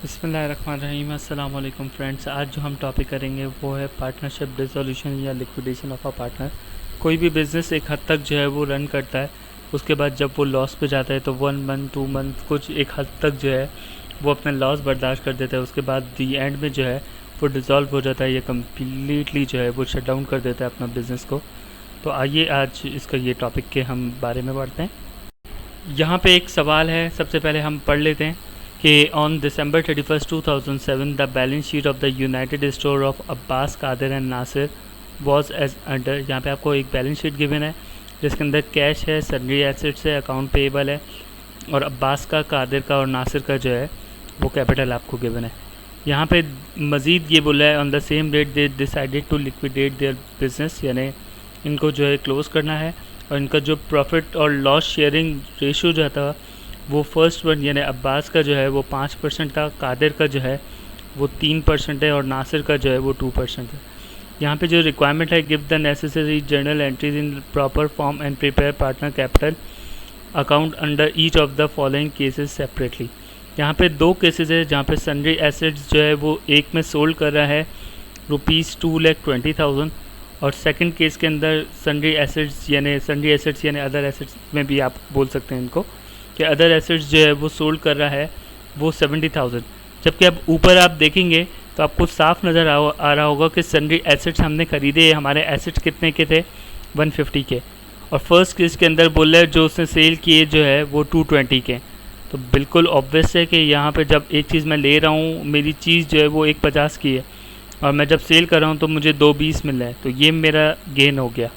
बिस्मिल्लाहिर्रहमानिर्रहीम। अस्सलाम वालेकुम फ्रेंड्स। आज जो हम टॉपिक करेंगे वो है पार्टनरशिप डिसोल्यूशन या लिक्विडेशन ऑफ अ पार्टनर। कोई भी बिज़नेस एक हद तक जो है वो रन करता है, उसके बाद जब वो लॉस पे जाता है तो 1 मंथ 2 मंथ कुछ एक हद तक जो है वो अपना लॉस बर्दाश्त कर देता है। उसके बाद दी एंड में जो है वो डिज़ोल्व हो जाता है या कम्प्लीटली जो है वो शट डाउन कर देता है अपना बिज़नेस को। तो आइए आज इसका ये टॉपिक के हम बारे में बढ़ते हैं। यहाँ पे एक सवाल है, सबसे पहले हम पढ़ लेते हैं कि on December 31st 2007 the balance sheet of the united store of Abbas Qadir and Nasir was as under. यहाँ पे आपको एक बैलेंस शीट गिवन है जिसके अंदर कैश है, सन्ड्री एसेट्स है, अकाउंट पेएबल है और अब्बास का, कादिर का और नासिर का जो है वो कैपिटल आपको गिवन है। यहाँ पे मज़ीद ये बोला है on the same date they decided to liquidate their business, यानी इनको जो है क्लोज़ करना है और इनका जो प्रॉफिट और लॉस शेयरिंग रेशो जो था वो फर्स्ट वन यानी अब्बास का जो है वो 5% था, कादिर का जो है वो 3% है और नासिर का जो है वो 2% है। यहाँ पे जो रिक्वायरमेंट है, give the necessary journal entries in proper form and prepare partner capital account under each of the following cases separately. यहाँ पे दो केसेस है जहाँ पे सन्ड्री एसेट्स जो है वो एक में सोल्ड कर रहा है ₹2,20,000 और सेकंड केस के अंदर सन्ड्री एसेट्स यानी अदर एसेट्स में भी आप बोल सकते हैं इनको कि अदर एसेट्स जो है वो सोल्ड कर रहा है वो 70,000। जबकि अब ऊपर आप देखेंगे तो आपको साफ नज़र आ रहा होगा कि सन्ड्री एसेट्स हमने ख़रीदे, हमारे एसेट्स कितने के थे 150 के, और फर्स्ट केस के अंदर बोल रहा है जो उसने सेल किए जो है वो 220 के। तो बिल्कुल ऑब्वियस है कि यहाँ पे जब एक चीज़ मैं ले रहा हूँ, मेरी चीज़ जो है वो 150 की है और मैं जब सेल कर रहा हूँ तो मुझे 220 मिल रहा है, तो ये मेरा गेन हो गया।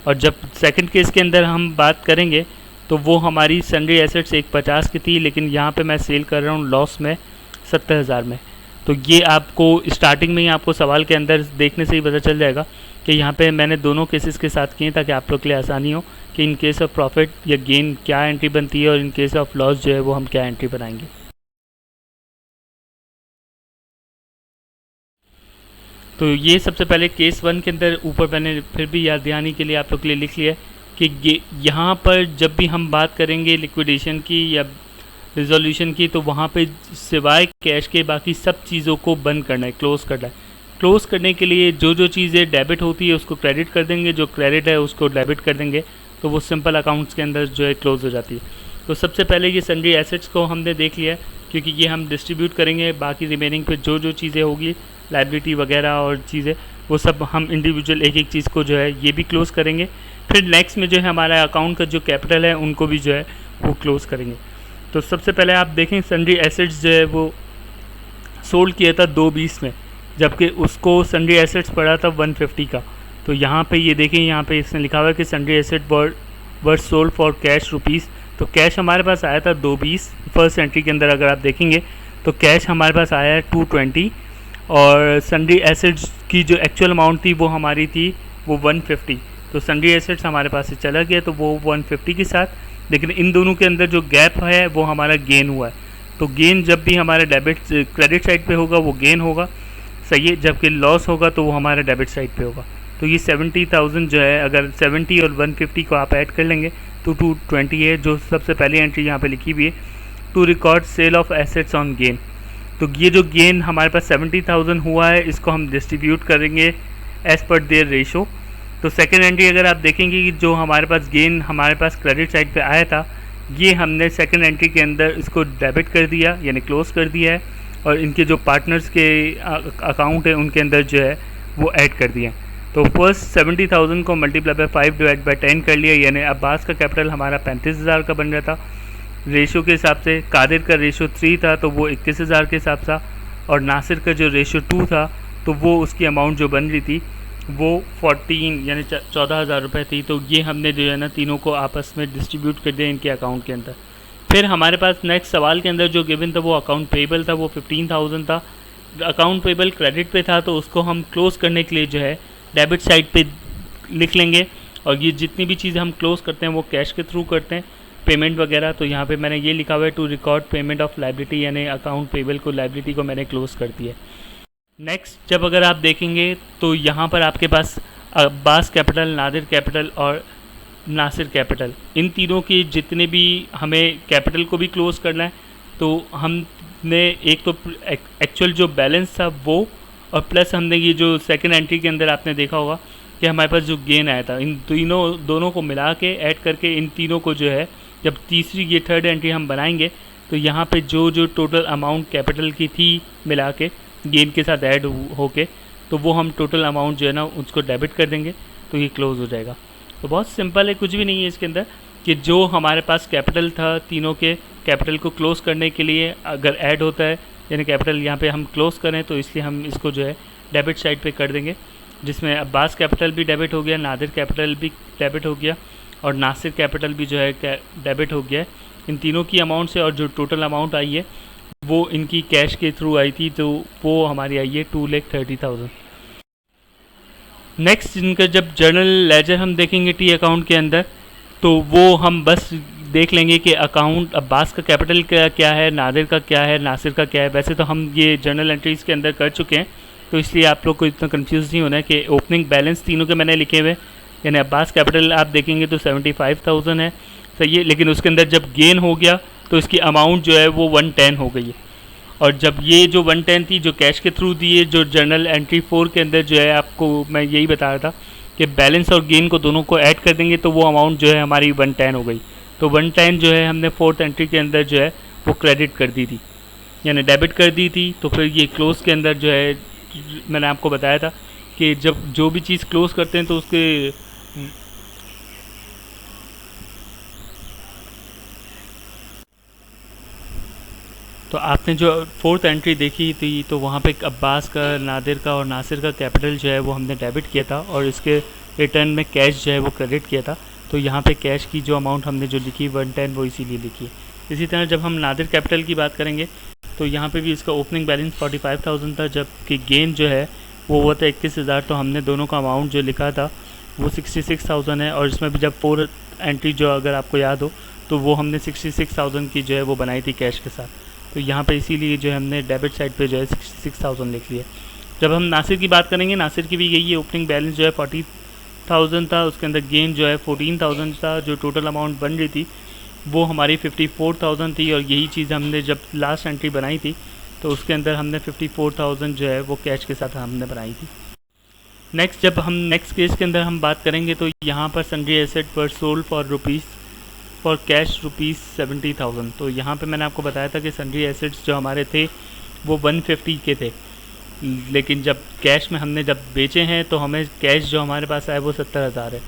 और जब सेकंड केस के अंदर हम बात करेंगे तो वो हमारी सन्ड्री एसेट्स 150 की थी, लेकिन यहाँ पे मैं सेल कर रहा हूँ लॉस में 70,000 में। तो ये आपको स्टार्टिंग में ही आपको सवाल के अंदर देखने से ही पता चल जाएगा कि यहाँ पे मैंने दोनों केसेस के साथ किए ताकि आप लोग के लिए आसानी हो कि इन केस ऑफ प्रॉफिट या गेन क्या एंट्री बनती है और इन केस ऑफ लॉस जो है वो हम क्या एंट्री बनाएंगे। तो ये सबसे पहले केस 1 के अंदर ऊपर मैंने फिर भी याद दहानी के लिए आप लोग के लिए लिख लिया कि यहाँ पर जब भी हम बात करेंगे लिक्विडेशन की या रिजोल्यूशन की तो वहाँ पे सिवाय कैश के बाकी सब चीज़ों को बंद करना है, क्लोज़ करना है। क्लोज़ करने के लिए जो जो चीज़ें डेबिट होती है उसको क्रेडिट कर देंगे, जो क्रेडिट है उसको डेबिट कर देंगे, तो वो सिंपल अकाउंट्स के अंदर जो है क्लोज़ हो जाती है। तो सबसे पहले ये सन्ड्री एसेट्स को हमने देख लिया क्योंकि ये हम डिस्ट्रीब्यूट करेंगे, बाकी रिमेनिंग पे जो जो चीज़ें होगी लाइबिलिटी वगैरह और चीज़ें वो सब हम इंडिविजुअल एक एक चीज़ को जो है ये भी क्लोज़ करेंगे। फिर नेक्स्ट में जो है हमारा अकाउंट का जो कैपिटल है उनको भी जो है वो क्लोज़ करेंगे। तो सबसे पहले आप देखें सन्ड्री एसेट्स जो है वो सोल्ड किया था 220 में, जबकि उसको सन्ड्री एसेट्स पड़ा था 150 का। तो यहाँ पे ये देखें, यहाँ पे इसने लिखा हुआ है कि sundry asset were sold for cash rupees. तो कैश हमारे पास आया था 220 फर्स्ट एंट्री के अंदर। अगर आप देखेंगे तो कैश हमारे पास आया है 220 और सन्ड्री एसेट्स की जो एक्चुअल अमाउंट थी वो हमारी थी वो 150। तो सन्ड्री एसेट्स हमारे पास से चला गया तो वो 150 के साथ, लेकिन इन दोनों के अंदर जो गैप है वो हमारा गेन हुआ है। तो गेन जब भी हमारे क्रेडिट साइड पे होगा वो गेन होगा, सही है, जबकि लॉस होगा तो वो हमारे डेबिट साइड पे होगा। तो ये 70,000 जो है, अगर 70 और 150 को आप ऐड कर लेंगे तो 220 है, जो सबसे पहली एंट्री यहाँ पे लिखी हुई है, to record sale of assets on gain. तो ये जो गेन हमारे पास 70,000 हुआ है इसको हम डिस्ट्रीब्यूट करेंगे एज़ पर देयर रेशो। तो सेकेंड एंट्री अगर आप देखेंगे कि जो हमारे पास गेन हमारे पास क्रेडिट साइड पे आया था ये हमने सेकेंड एंट्री के अंदर इसको डेबिट कर दिया यानी क्लोज कर दिया है, और इनके जो पार्टनर्स के अकाउंट है उनके अंदर जो है वो ऐड कर दिया। तो फर्स्ट 70,000 को मल्टीप्लाई बाय 5 डिवाइड बाय 10 कर लिया, यानी अब्बास का कैपिटल हमारा 35,000 का बन रहा था रेशो के हिसाब से। कादिर का रेशो 3 था तो वो 21,000 के हिसाब था, और नासिर का जो रेशो 2 था तो वो उसकी अमाउंट जो बन रही थी वो 14 यानी 14,000 रुपये थी। तो ये हमने जो है ना तीनों को आपस में डिस्ट्रीब्यूट कर दिया इनके अकाउंट के अंदर। फिर हमारे पास नेक्स्ट सवाल के अंदर जो गिवन था वो अकाउंट पेबल था, वो 15,000 था। अकाउंट पेबल क्रेडिट पे था तो उसको हम क्लोज़ करने के लिए जो है डेबिट साइड पे लिख लेंगे, और ये जितनी भी चीज़ें हम क्लोज़ करते हैं वो कैश के थ्रू करते हैं, पेमेंट वगैरह। तो यहाँ पे मैंने ये लिखा हुआ है to record payment of liability, यानी अकाउंट पेबल को लाइबिलिटी को मैंने क्लोज़ कर दिया। नेक्स्ट जब अगर आप देखेंगे तो यहाँ पर आपके पास अब्बास कैपिटल, नादिर कैपिटल और नासिर कैपिटल, इन तीनों के जितने भी हमें कैपिटल को भी क्लोज़ करना है तो हम हमने एक तो एक्चुअल जो बैलेंस था वो, और प्लस हमने ये जो सेकंड एंट्री के अंदर आपने देखा होगा कि हमारे पास जो गेन आया था, इन दोनों को मिला के ऐड करके इन तीनों को जो है जब तीसरी ये थर्ड एंट्री हम बनाएंगे तो यहाँ पे जो टोटल अमाउंट कैपिटल की थी मिला के गेन के साथ ऐड होके, तो वो हम टोटल अमाउंट जो है ना उसको डेबिट कर देंगे, तो ये क्लोज़ हो जाएगा। तो बहुत सिंपल है, कुछ भी नहीं है इसके अंदर, कि जो हमारे पास कैपिटल था तीनों के कैपिटल को क्लोज़ करने के लिए अगर ऐड होता है, यानी कैपिटल यहाँ पे हम क्लोज़ करें तो इसलिए हम इसको जो है डेबिट साइड पे कर देंगे, जिसमें अब्बास कैपिटल भी डेबिट हो गया, नादिर कैपिटल भी डेबिट हो गया और नासिर कैपिटल भी जो है डेबिट हो गया है। इन तीनों की अमाउंट से, और जो टोटल अमाउंट आई है वो इनकी कैश के थ्रू आई थी, तो वो हमारी आई है 2,30,000। नेक्स्ट इनका जब जर्नल लेजर हम देखेंगे टी अकाउंट के अंदर, तो वो हम बस देख लेंगे कि अकाउंट अब्बास का कैपिटल क्या है, नादिर का क्या है, नासिर का क्या है। वैसे तो हम ये जर्नल एंट्रीज़ के अंदर कर चुके हैं, तो इसलिए आप लोग को इतना कंफ्यूज नहीं होना है कि ओपनिंग बैलेंस तीनों के मैंने लिखे हुए, यानी अब्बास कैपिटल आप देखेंगे तो 75,000 है, सही है। लेकिन उसके अंदर जब गेन हो गया तो इसकी अमाउंट जो है वो 110 हो गई है, और जब ये जो 110 थी जो कैश के थ्रू दी है, जो जर्नल एंट्री 4 के अंदर जो है आपको मैं यही बता रहा था कि बैलेंस और गेन को दोनों को ऐड कर देंगे तो वो अमाउंट जो है हमारी 110 हो गई। तो 110 जो है हमने फोर्थ एंट्री के अंदर जो है वो क्रेडिट कर दी थी, यानी डेबिट कर दी थी। तो फिर ये क्लोज़ के अंदर जो है मैंने आपको बताया था कि जब जो भी चीज़ क्लोज़ करते हैं तो उसके तो आपने जो फोर्थ एंट्री देखी थी तो वहाँ पे अब्बास का, नादिर का और नासिर का कैपिटल जो है वो हमने डेबिट किया था और इसके रिटर्न में कैश जो है वो क्रेडिट किया था। तो यहाँ पे कैश की जो अमाउंट हमने जो लिखी 110 वो इसीलिए लिखी है। इसी तरह जब हम नादिर कैपिटल की बात करेंगे तो यहाँ पे भी इसका ओपनिंग बैलेंस 45,000 था, जबकि गेन जो है वो हुआ था 21,000। तो हमने दोनों का अमाउंट जो लिखा था वो 66,000 है, और इसमें भी जब फोर्थ एंट्री जो अगर आपको याद हो तो वो हमने 66,000 की जो है वो बनाई थी कैश के साथ। तो यहाँ पे इसीलिए जो है हमने डेबिट साइड पे जो है 66,000 लिख लिया। जब हम नासिर की बात करेंगे, नासिर की भी यही है, ओपनिंग बैलेंस जो है 40,000 था, उसके अंदर गेन जो है 14,000 था, जो टोटल अमाउंट बन रही थी वो हमारी 54,000 थी। और यही चीज़ हमने जब लास्ट एंट्री बनाई थी तो उसके अंदर हमने 54,000 जो है वो कैश के साथ हमने बनाई थी। नेक्स्ट जब हम नेक्स्ट केस के अंदर हम बात करेंगे तो यहाँ पर सन्ड्री एसेट पर सोल्ड फॉर कैश ₹70,000। तो यहाँ पे मैंने आपको बताया था कि सन्ड्री एसेट्स जो हमारे थे वो 150 के थे, लेकिन जब कैश में हमने जब बेचे हैं तो हमें कैश जो हमारे पास आया वो 70,000 है।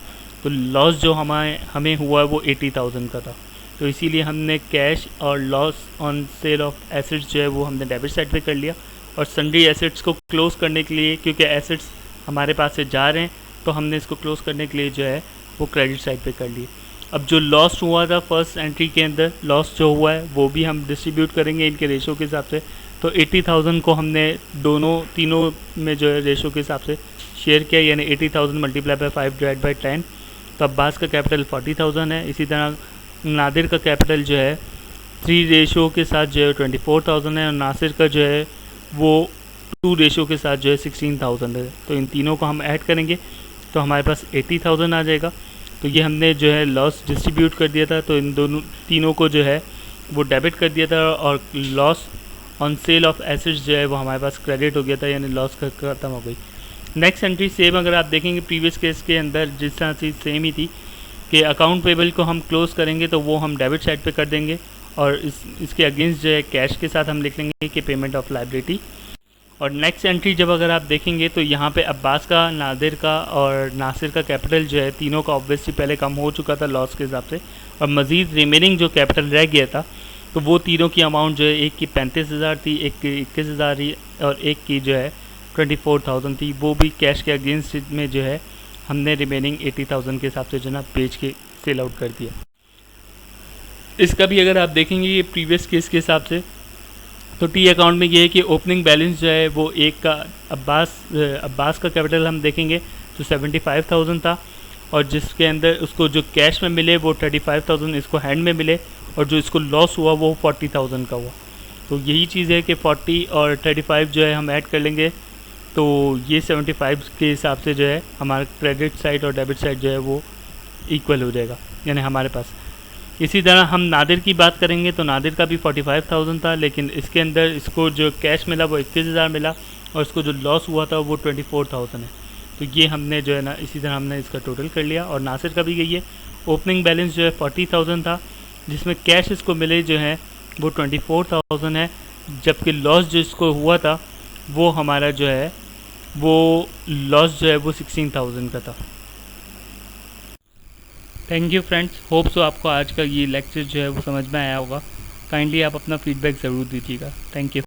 तो लॉस जो हमें हुआ है वो 80,000 का था। तो इसीलिए हमने कैश और loss on sale of assets जो है वो हमने डेबिट साइड पे कर लिया, और सन्ड्री एसेट्स को क्लोज़ करने के लिए, क्योंकि एसेट्स हमारे पास से जा रहे हैं तो हमने इसको क्लोज़ करने के लिए जो है वो क्रेडिट साइड पे कर लिए। अब जो लॉस हुआ था फर्स्ट एंट्री के अंदर, लॉस जो हुआ है वो भी हम डिस्ट्रीब्यूट करेंगे इनके रेशो के हिसाब से। तो 80,000 को हमने तीनों में जो है रेशो के हिसाब से शेयर किया, यानी 80,000 मल्टीप्लाई बाय 5 डिवाइड बाई 10। तो अब्बास का कैपिटल 40,000 है। इसी तरह नादिर का कैपिटल जो है 3 रेशो के साथ जो है 24,000 है, और नासिर का जो है वो 2 रेशो के साथ जो है 16,000 है। तो इन तीनों को हम ऐड करेंगे तो हमारे पास 80,000 आ जाएगा। तो ये हमने जो है लॉस डिस्ट्रीब्यूट कर दिया था, तो इन तीनों को जो है वो डेबिट कर दिया था, और loss on sale of assets जो है वो हमारे पास क्रेडिट हो गया था, यानी लॉस खत्म हो गई। नेक्स्ट एंट्री सेम अगर आप देखेंगे प्रीवियस केस के अंदर जिस तरह चीज़ सेम ही थी कि अकाउंट पेबल को हम क्लोज़ करेंगे तो वो हम डेबिट साइड पे कर देंगे, और इसके अगेंस्ट जो है कैश के साथ हम लिख लेंगे कि पेमेंट ऑफ लाइबिलिटी। और नेक्स्ट एंट्री जब अगर आप देखेंगे तो यहाँ पे अब्बास का, नादिर का और नासिर का कैपिटल जो है तीनों का ऑब्वियसली पहले कम हो चुका था लॉस के हिसाब से, और मज़ीद रिमेनिंग जो कैपिटल रह गया था तो वो तीनों की अमाउंट जो है एक की 35,000 थी, एक की 21,000 थी, और एक की जो है 24,000 थी। वो भी कैश के अगेंस्ट में जो है हमने रिमेनिंग 80,000 के हिसाब से जो ना बेच के सेल आउट कर दिया। इसका भी अगर आप देखेंगे ये प्रीवियस केस के हिसाब से तो टी अकाउंट में ये है कि ओपनिंग बैलेंस जो है वो एक का अब्बास का कैपिटल हम देखेंगे तो 75,000 था, और जिसके अंदर उसको जो कैश में मिले वो 35,000 इसको हैंड में मिले, और जो इसको लॉस हुआ वो 40,000 का हुआ। तो यही चीज़ है कि 40 और 35 जो है हम ऐड कर लेंगे तो ये 75 के हिसाब से जो है हमारा क्रेडिट साइड और डेबिट साइड जो है वो इक्वल हो जाएगा, यानी हमारे पास। इसी तरह हम नादिर की बात करेंगे तो नादिर का भी 45,000 था, लेकिन इसके अंदर इसको जो कैश मिला वो 21,000 मिला और इसको जो लॉस हुआ था वो 24,000 है। तो ये हमने जो है ना इसी तरह हमने इसका टोटल कर लिया। और नासिर का भी यही है, ओपनिंग बैलेंस जो है 40,000 था, जिसमें कैश इसको मिले जो है वो 24,000 है, जबकि लॉस जो इसको हुआ था वो हमारा जो है वो लॉस जो है वो 16,000 का था। Thank you friends, hope so आपको आज का ये लेक्चर जो है वो समझ में आया होगा। काइंडली आप अपना फीडबैक ज़रूर दीजिएगा। Thank you.